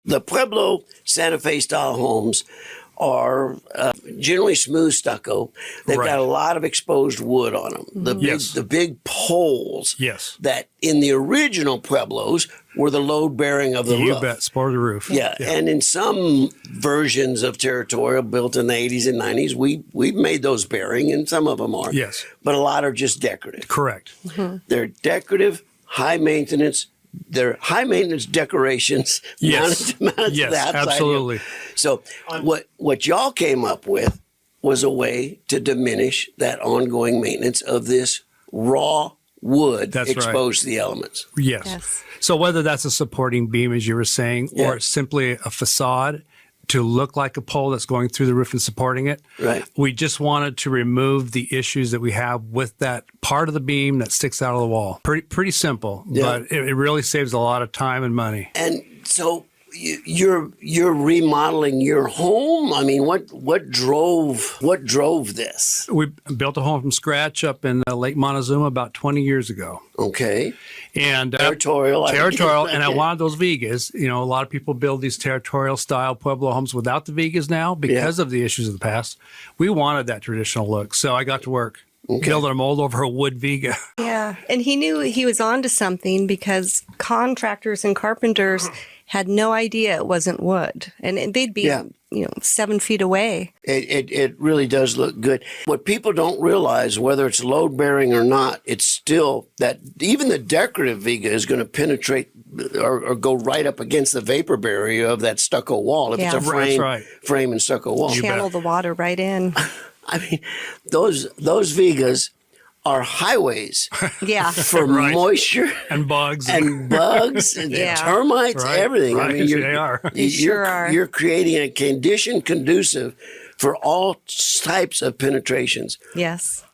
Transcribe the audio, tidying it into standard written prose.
The Pueblo Santa Fe style homes are generally smooth stucco. They've got a lot of exposed wood on them. The big poles that in the original Pueblos were the load bearing of the roof. You bet, support the roof. Yeah, and in some versions of Territorial built in the 80s and 90s, we've made those bearing, and some of them are. Yes. But a lot are just decorative. Correct. They're decorative, high maintenance. They're high maintenance decorations mounted to the outside. Absolutely. So what y'all came up with was a way to diminish that ongoing maintenance of this raw wood exposed to the elements. Yes. So whether that's a supporting beam, as you were saying, or simply a facade to look like a pole that's going through the roof and supporting it. Right. We just wanted to remove the issues that we have with that part of the beam that sticks out of the wall. Pretty simple, but it really saves a lot of time and money. And so you're remodeling your home. I mean, what drove this? We built a home from scratch up in Lake Montezuma about 20 years ago. Okay. And territorial, and I wanted those Vigas. You know, a lot of people build these territorial style Pueblo homes without the Vigas now because of the issues of the past. We wanted that traditional look, so I got to work. Building a mold over a wood Viga. Yeah, and he knew he was onto something because contractors and carpenters had no idea it wasn't wood, and they'd be 7 feet away. It really does look good. What people don't realize, whether it's load bearing or not, it's still that even the decorative Viga is going to penetrate or go right up against the vapor barrier of that stucco wall. If it's a frame and stucco wall, channel the water right in. I mean, those Vigas are highways for moisture and bugs and termites, everything. Right. I mean, They are. You're creating a condition conducive for all types of penetrations. Yes.